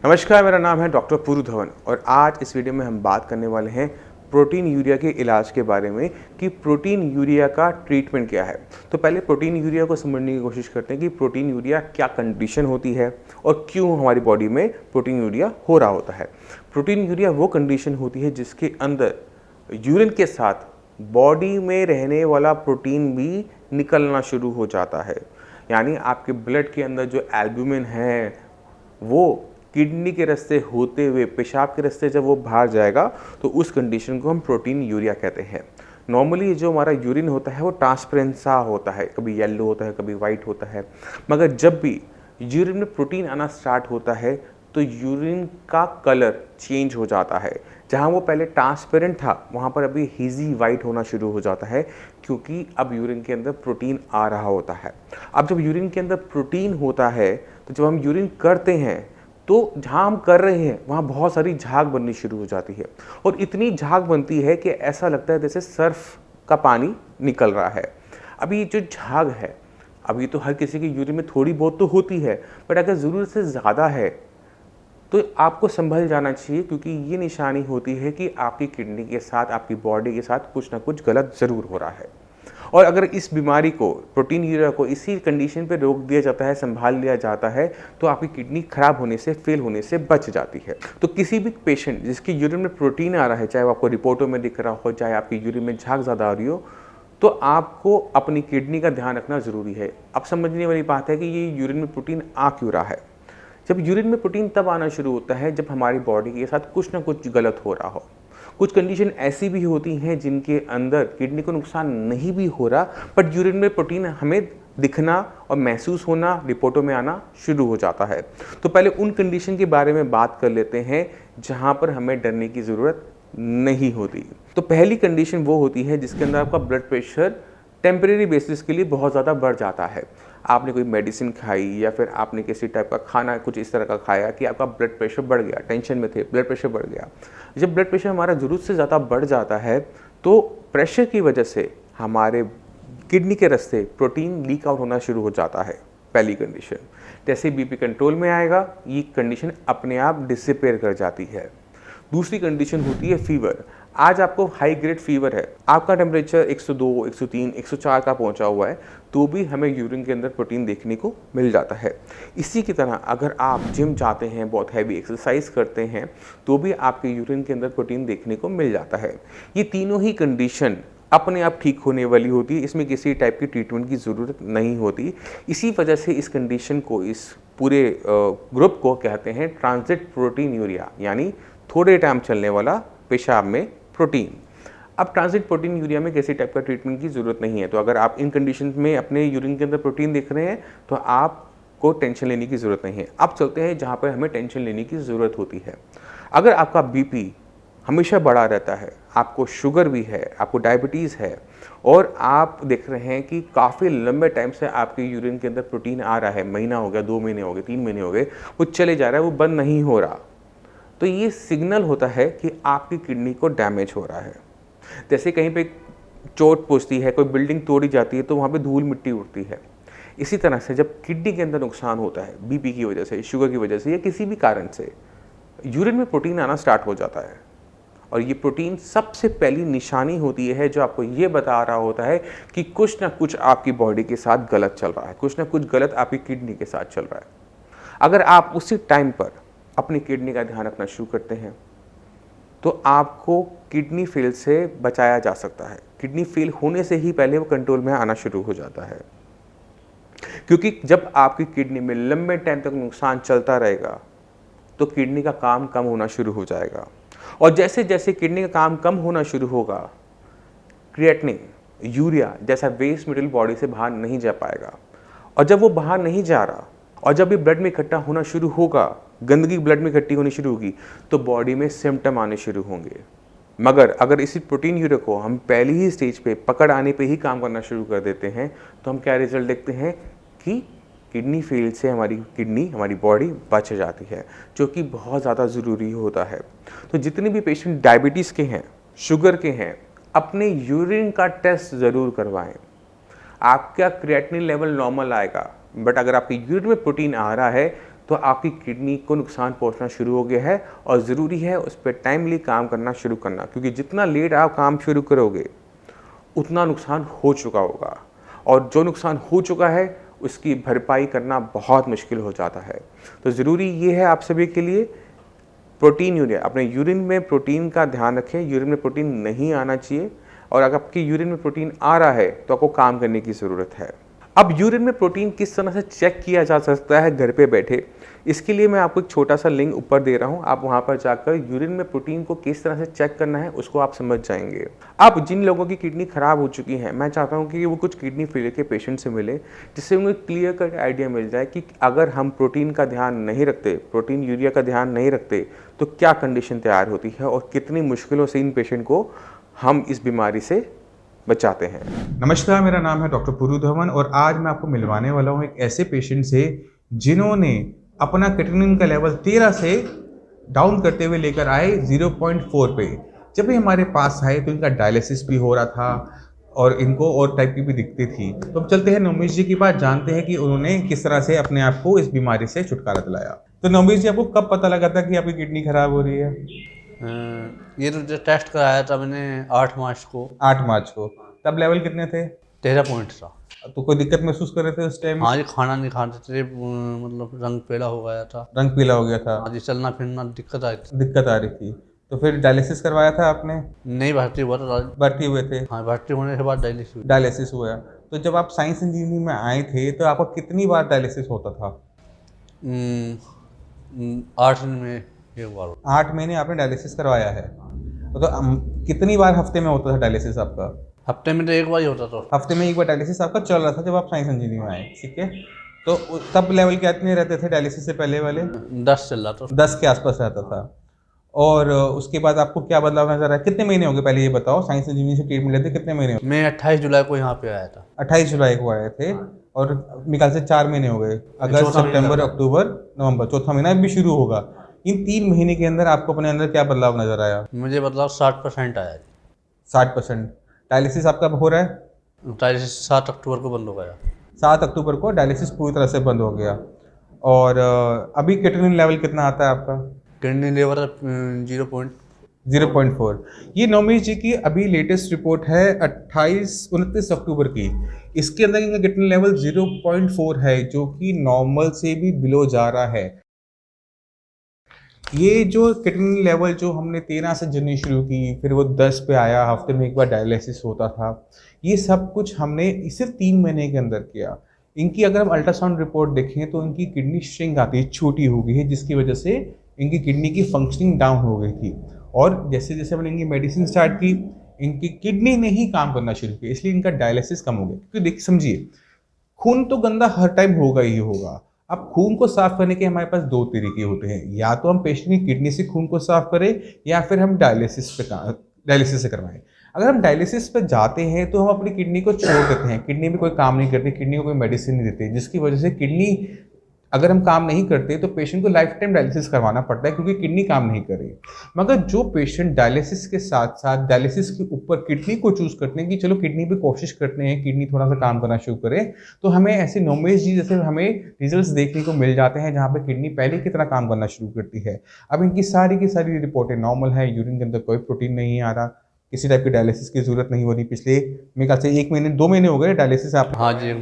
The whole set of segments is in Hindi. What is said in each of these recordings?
नमस्कार, मेरा नाम है डॉक्टर पूरू धवन और आज इस वीडियो में हम बात करने वाले हैं प्रोटीन यूरिया के इलाज के बारे में कि प्रोटीन यूरिया का ट्रीटमेंट क्या है। तो पहले प्रोटीन यूरिया को समझने की कोशिश करते हैं कि प्रोटीन यूरिया क्या कंडीशन होती है और क्यों हमारी बॉडी में प्रोटीन यूरिया हो रहा होता है। प्रोटीन यूरिया वो कंडीशन होती है जिसके अंदर यूरिन के साथ बॉडी में रहने वाला प्रोटीन भी निकलना शुरू हो जाता है। यानी आपके ब्लड के अंदर जो एल्ब्यूमिन है वो किडनी के रास्ते होते हुए पेशाब के रास्ते जब वो बाहर जाएगा तो उस कंडीशन को हम प्रोटीन यूरिया कहते हैं। नॉर्मली जो हमारा यूरिन होता है वो ट्रांसपेरेंट सा होता है, कभी येलो होता है, कभी वाइट होता है। मगर जब भी यूरिन में प्रोटीन आना स्टार्ट होता है तो यूरिन का कलर चेंज हो जाता है। जहाँ वो पहले ट्रांसपेरेंट था वहाँ पर अभी हेजी वाइट होना शुरू हो जाता है, क्योंकि अब यूरिन के अंदर प्रोटीन आ रहा होता है। अब जब यूरिन के अंदर प्रोटीन होता है तो जब हम यूरिन करते हैं तो जहाँ हम कर रहे हैं वहाँ बहुत सारी झाग बननी शुरू हो जाती है और इतनी झाग बनती है कि ऐसा लगता है जैसे सर्फ का पानी निकल रहा है। अभी ये जो झाग है, अभी तो हर किसी के यूरिन में थोड़ी बहुत तो होती है, बट अगर ज़रूरत से ज़्यादा है तो आपको संभल जाना चाहिए, क्योंकि ये निशानी होती है कि आपकी किडनी के साथ, आपकी बॉडी के साथ कुछ ना कुछ गलत ज़रूर हो रहा है। और अगर इस बीमारी को, प्रोटीन यूरिया को इसी कंडीशन पे रोक दिया जाता है, संभाल लिया जाता है, तो आपकी किडनी खराब होने से, फेल होने से बच जाती है। तो किसी भी पेशेंट जिसकी यूरिन में प्रोटीन आ रहा है, चाहे वो आपको रिपोर्टों में दिख रहा हो, चाहे आपकी यूरिन में झाग ज़्यादा आ रही हो, तो आपको अपनी किडनी का ध्यान रखना ज़रूरी है। अब समझने वाली बात है कि ये यूरिन में प्रोटीन आ क्यों रहा है। जब यूरिन में प्रोटीन तब आना शुरू होता है जब हमारी बॉडी के साथ कुछ ना कुछ गलत हो रहा हो। कुछ कंडीशन ऐसी भी होती हैं जिनके अंदर किडनी को नुकसान नहीं भी हो रहा, बट यूरिन में प्रोटीन हमें दिखना और महसूस होना, रिपोर्टों में आना शुरू हो जाता है। तो पहले उन कंडीशन के बारे में बात कर लेते हैं जहां पर हमें डरने की ज़रूरत नहीं होती। तो पहली कंडीशन वो होती है जिसके अंदर आपका ब्लड प्रेशर टेम्परेरी बेसिस के लिए बहुत ज़्यादा बढ़ जाता है। आपने कोई मेडिसिन खाई या फिर आपने किसी टाइप का खाना कुछ इस तरह का खाया कि आपका ब्लड प्रेशर बढ़ गया, टेंशन में थे, ब्लड प्रेशर बढ़ गया। जब ब्लड प्रेशर हमारा ज़रूरत से ज़्यादा बढ़ जाता है तो प्रेशर की वजह से हमारे किडनी के रास्ते प्रोटीन लीक आउट होना शुरू हो जाता है। पहली कंडीशन। जैसे बीपी कंट्रोल में आएगा, ये कंडीशन अपने आप डिसअपीयर कर जाती है। दूसरी कंडीशन होती है फीवर। आज आपको हाई ग्रेड फीवर है, आपका टेम्परेचर 102, 103, 104 का पहुंचा हुआ है, तो भी हमें यूरिन के अंदर प्रोटीन देखने को मिल जाता है। इसी की तरह अगर आप जिम जाते हैं, बहुत हैवी एक्सरसाइज करते हैं, तो भी आपके यूरिन के अंदर प्रोटीन देखने को मिल जाता है। ये तीनों ही कंडीशन अपने आप ठीक होने वाली होती है, इसमें किसी टाइप की ट्रीटमेंट की ज़रूरत नहीं होती। इसी वजह से इस कंडीशन को, इस पूरे ग्रुप को कहते हैं ट्रांजिट प्रोटीन यूरिया, यानी थोड़े टाइम चलने वाला पेशाब में प्रोटीन। अब ट्रांजिट प्रोटीन यूरिया में किसी टाइप का ट्रीटमेंट की ज़रूरत नहीं है। तो अगर आप इन कंडीशन में अपने यूरिन के अंदर प्रोटीन देख रहे हैं तो आपको टेंशन लेने की ज़रूरत नहीं है। अब चलते हैं जहाँ पर हमें टेंशन लेने की ज़रूरत होती है। अगर आपका बीपी हमेशा बढ़ा रहता है, आपको शुगर भी है, आपको डायबिटीज़ है और आप देख रहे हैं कि काफ़ी लंबे टाइम से आपके यूरिन के अंदर प्रोटीन आ रहा है, महीना हो गया, 2 महीने हो गए, 3 महीने हो गए, वो चले जा रहा है, वो बंद नहीं हो रहा, तो ये सिग्नल होता है कि आपकी किडनी को डैमेज हो रहा है। जैसे कहीं पे चोट पहुंचती है, कोई बिल्डिंग तोड़ी जाती है तो वहाँ पे धूल मिट्टी उड़ती है। इसी तरह से जब किडनी के अंदर नुकसान होता है, बीपी की वजह से, शुगर की वजह से या किसी भी कारण से, यूरिन में प्रोटीन आना स्टार्ट हो जाता है। और ये प्रोटीन सबसे पहली निशानी होती है जो आपको ये बता रहा होता है कि कुछ ना कुछ आपकी बॉडी के साथ गलत चल रहा है, कुछ ना कुछ गलत आपकी किडनी के साथ चल रहा है। अगर आप उसी टाइम पर अपनी किडनी का ध्यान रखना शुरू करते हैं तो आपको किडनी फेल से बचाया जा सकता है। किडनी फेल होने से ही पहले वो कंट्रोल में आना शुरू हो जाता है, क्योंकि जब आपकी किडनी में लंबे टाइम तक नुकसान चलता रहेगा तो किडनी का काम कम होना शुरू हो जाएगा। और जैसे जैसे किडनी का काम कम होना शुरू होगा, क्रिएटिनिन, यूरिया जैसा वेस्ट मटेरियल बॉडी से बाहर नहीं जा पाएगा। और जब वो बाहर नहीं जा रहा और जब भी ब्लड में इकट्ठा होना शुरू होगा, गंदगी ब्लड में इकट्ठी होनी शुरू होगी, तो बॉडी में सिम्टम आने शुरू होंगे। मगर अगर इसी प्रोटीन यूरिया को हम पहली ही स्टेज पे, पकड़ आने पे ही काम करना शुरू कर देते हैं, तो हम क्या रिजल्ट देखते हैं कि किडनी फेल से हमारी किडनी, हमारी बॉडी बच जाती है, जो कि बहुत ज़्यादा ज़रूरी होता है। तो जितने भी पेशेंट डायबिटीज़ के हैं, शुगर के हैं, अपने यूरिन का टेस्ट ज़रूर करवाएं। आपका क्रिएटिनिन लेवल नॉर्मल आएगा, बट अगर आपके यूरिन में प्रोटीन आ रहा है तो आपकी किडनी को नुकसान पहुंचना शुरू हो गया है और ज़रूरी है उस पर टाइमली काम करना शुरू करना, क्योंकि जितना लेट आप काम शुरू करोगे उतना नुकसान हो चुका होगा और जो नुकसान हो चुका है उसकी भरपाई करना बहुत मुश्किल हो जाता है। तो ज़रूरी ये है आप सभी के लिए प्रोटीन यूरिया, अपने यूरिन में प्रोटीन का ध्यान रखें। यूरिन में प्रोटीन नहीं आना चाहिए और अगर आपकी यूरिन में प्रोटीन आ रहा है तो आपको काम करने की ज़रूरत है। अब यूरिन में प्रोटीन किस तरह से चेक किया जा सकता है घर पे बैठे, इसके लिए मैं आपको एक छोटा सा लिंक ऊपर दे रहा हूं। आप वहां पर जाकर यूरिन में प्रोटीन को किस तरह से चेक करना है उसको आप समझ जाएंगे। अब जिन लोगों की किडनी खराब हो चुकी है, मैं चाहता हूं कि वो कुछ किडनी फेलियर के पेशेंट से मिले, जिससे उन्हें क्लियर कट आइडिया मिल जाए कि अगर हम प्रोटीन का ध्यान नहीं रखते, प्रोटीन यूरिया का ध्यान नहीं रखते तो क्या कंडीशन तैयार होती है और कितनी मुश्किलों से इन पेशेंट को हम इस बीमारी से बचाते हैं। नमस्कार, मेरा नाम है डॉक्टर पुरु धवन और आज मैं आपको मिलवाने वाला हूं एक ऐसे पेशेंट से जिन्होंने अपना क्रिएटिनिन का लेवल 13 से डाउन करते हुए लेकर आए 0.4 पे। जब भी हमारे पास आए तो इनका डायलिसिस भी हो रहा था और इनको और टाइप की भी दिक्कतें थी। तो अब चलते हैं नवमीश जी की बात, जानते हैं कि उन्होंने किस तरह से अपने आप को इस बीमारी से छुटकारा दिलाया। तो नवमीश जी, आपको कब पता लगा था कि आपकी किडनी खराब हो रही है? ये तो टेस्ट कराया था मैंने 8 मार्च को। 8 मार्च को। तब लेवल कितने थे? 13 पॉइंट था। तो कोई दिक्कत महसूस कर रहे थे उस टाइम? हाँ जी, खाना नहीं खाते थे, मतलब रंग पीला हो गया था। रंग पीला हो गया था? हाँ जी, चलना फिरना दिक्कत आई थी। दिक्कत आ रही थी। तो फिर डायलिसिस करवाया था आपने? नहीं भर्ती हुआ था। भर्ती हुए थे? हाँ, भर्ती होने के बाद डायलिसिस हुई। डायलिसिस हुआ। तो जब आप साइंस इंजीनियरिंग में आए थे तो आपका कितनी बार डायलिसिस होता था? 8 दिन में एक बार। 8 महीने आपने डायलिसिस करवाया है। तो कितनी बार हफ्ते में होता था डायलिसिस आपका? हफ्ते में तो एक बार ही होता था। हफ्ते में एक बार डायलिसिस आपका चल रहा था जब आप साइंस इंजीनियरिंग में आए, ठीक है। तो तब लेवल कितने रहते थे डायलिसिस से पहले वाले? 10 चल रहा था। 10 के आसपास रहता था। और उसके बाद आपको क्या बदलाव नजर आया? कितने महीने हो गए पहले ये बताओ, साइंस इंजीनियरिंग से ट्रीटमेंट लेते कितने महीने? मैं 28 जुलाई को यहाँ पे आया था। 28 जुलाई को आए थे और मेरे ख्याल से 4 महीने हो गए। अगस्त, सितंबर, अक्टूबर, नवंबर, चौथा महीना भी शुरू होगा। इन 3 महीने के अंदर आपको अपने अंदर क्या बदलाव नजर आया? मुझे बदलाव 60% आया। 60%। डायलिसिस आपका हो रहा है? डायलिसिस 7 अक्टूबर को बंद हो गया। 7 अक्टूबर को डायलिसिस पूरी तरह से बंद हो गया। और अभी क्रिएटिनिन लेवल कितना आता है आपका? Kidney level 0.4। ये नवमीश जी की अभी लेटेस्ट रिपोर्ट है 29 अक्टूबर की। इसके अंदर इनका क्रिएटिनिन लेवल 0.4 है, जो कि नॉर्मल से भी बिलो जा रहा है। ये जो क्रिएटिनिन लेवल जो हमने 13 से जर्नी शुरू की, फिर वो 10 पे आया, हफ्ते में एक बार डायलिसिस होता था, ये सब कुछ हमने सिर्फ 3 महीने के अंदर किया। इनकी अगर हम अल्ट्रासाउंड रिपोर्ट देखें तो इनकी किडनी श्रिंक आती है, छोटी हो गई है, जिसकी वजह से इनकी किडनी की फंक्शनिंग डाउन हो गई थी। और जैसे जैसे हमने इनकी मेडिसिन स्टार्ट की, इनकी किडनी ने ही काम करना शुरू किया, इसलिए इनका डायलिसिस कम हो गया। क्योंकि देखिए, समझिए, खून तो गंदा हर टाइम होगा ही होगा। अब खून को साफ करने के हमारे पास 2 तरीके होते हैं, या तो हम पेशेंट की किडनी से खून को साफ करें या फिर हम डायलिसिस से करवाएं। अगर हम डायलिसिस पे जाते हैं तो हम अपनी किडनी को छोड़ देते हैं, किडनी में कोई काम नहीं करती, किडनी को कोई मेडिसिन नहीं देते, जिसकी वजह से किडनी अगर हम काम नहीं करते तो पेशेंट को लाइफ टाइम डायलिसिस करवाना पड़ता है, क्योंकि किडनी काम नहीं कर रही। मगर जो पेशेंट डायलिसिस के साथ साथ डायलिसिस के ऊपर किडनी को चूज करते हैं कि चलो किडनी पे कोशिश करते हैं, किडनी थोड़ा सा काम करना शुरू करे, तो हमें ऐसे नवमीश जी जैसे हमें रिजल्ट्स देखने को मिल जाते हैं, जहाँ पे किडनी पहले की तरह काम करना शुरू करती है। अब इनकी सारी की सारी रिपोर्टें नॉर्मल है, यूरिन के अंदर कोई प्रोटीन नहीं आ रहा, किसी टाइप की डायलिसिस की जरूरत नहीं हो रही। पिछले मेरे ख्याल से 1 महीने 2 महीने हो गए डायलिसिस आप? हाँ जी,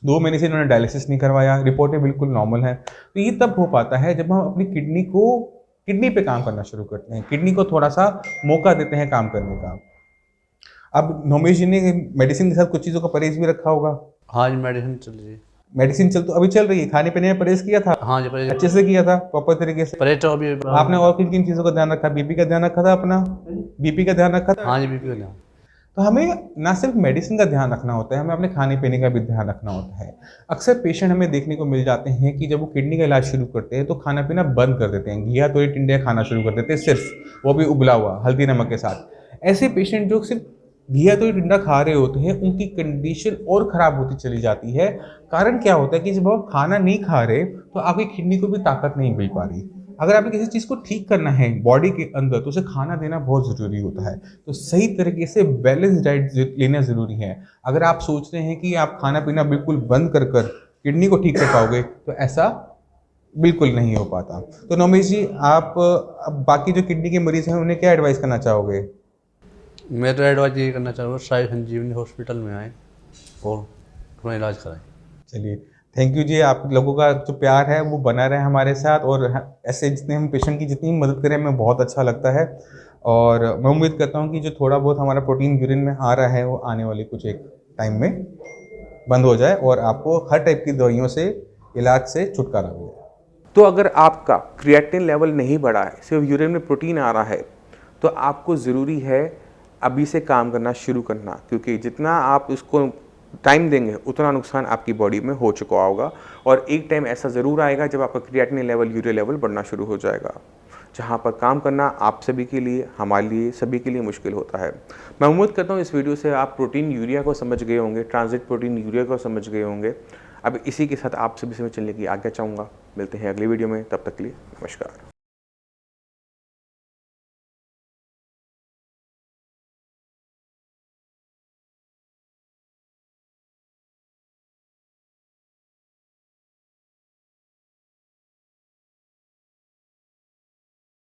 2 महीने से इन्होंने डायलिसिस नहीं करवाया, रिपोर्टें बिल्कुल नॉर्मल है। तो ये तब हो पाता है जब हम अपनी किडनी पे काम करना शुरू करते हैं, किडनी को थोड़ा सा मौका देते हैं काम करने का। अब नवमीश जी ने मेडिसिन के साथ कुछ चीज़ों का परहेज भी रखा होगा? हाँ जी, मेडिसिन चल रही है। मेडिसिन तो अभी चल रही है। खाने पीने में परहेज किया था? हाँ जी, परहेज अच्छे से किया था, प्रॉपर तरीके से? परहेज तो अभी आपने और किन किन चीज़ों का ध्यान रखा? बीपी का ध्यान रखा था अपना? बीपी का ध्यान रखा था? हाँ जी, बीपी का ध्यान। तो हमें ना सिर्फ मेडिसिन का ध्यान रखना होता है, हमें अपने खाने पीने का भी ध्यान रखना होता है। अक्सर पेशेंट हमें देखने को मिल जाते हैं कि जब वो किडनी का इलाज शुरू करते हैं तो खाना पीना बंद कर देते हैं, घिया तोरी टिंडे खाना शुरू कर देते हैं, सिर्फ वो भी उबला हुआ हल्दी नमक के साथ। ऐसे पेशेंट जो सिर्फ घिया तोरी टिंडा खा रहे होते हैं, उनकी कंडीशन और ख़राब होती चली जाती है। कारण क्या होता है कि जब आप खाना नहीं खा रहे तो आपकी किडनी को भी ताकत नहीं मिल पा रही। अगर आपने किसी चीज़ को ठीक करना है बॉडी के अंदर तो उसे खाना देना बहुत ज़रूरी होता है। तो सही तरीके से बैलेंस डाइट लेना ज़रूरी है। अगर आप सोच रहे हैं कि आप खाना पीना बिल्कुल बंद कर किडनी को ठीक कर पाओगे तो ऐसा बिल्कुल नहीं हो पाता। तो नवमीत जी, आप अब बाकी जो किडनी के मरीज हैं उन्हें क्या एडवाइस करना चाहोगे? मैं तो एडवाइस यही करना चाहूँगा, साई संजीवनी हॉस्पिटल में आए और अपना इलाज कराएं। चलिए, थैंक यू जी। आप लोगों का जो प्यार है वो बना रहे हमारे साथ, और ऐसे जितने हम पेशेंट की जितनी मदद करें हमें बहुत अच्छा लगता है। और मैं उम्मीद करता हूँ कि जो थोड़ा बहुत हमारा प्रोटीन यूरिन में आ रहा है वो आने वाले कुछ एक टाइम में बंद हो जाए और आपको हर टाइप की दवाइयों से, इलाज से छुटकारा मिले। तो अगर आपका क्रिएटिनिन लेवल नहीं बढ़ा है, सिर्फ यूरिन में प्रोटीन आ रहा है, तो आपको ज़रूरी है अभी से काम करना शुरू करना, क्योंकि जितना आप उसको टाइम देंगे उतना नुकसान आपकी बॉडी में हो चुका होगा। और एक टाइम ऐसा ज़रूर आएगा जब आपका क्रिएटिनिन लेवल, यूरिया लेवल बढ़ना शुरू हो जाएगा, जहाँ पर काम करना आप सभी के लिए, हमारे लिए, सभी के लिए मुश्किल होता है। मैं उम्मीद करता हूँ इस वीडियो से आप प्रोटीन यूरिया को समझ गए होंगे, ट्रांजिट प्रोटीन यूरिया को समझ गए होंगे। अब इसी के साथ आप सभी से मैं चलने की आज्ञा चाहूँगा। मिलते हैं अगली वीडियो में, तब तक के लिए नमस्कार।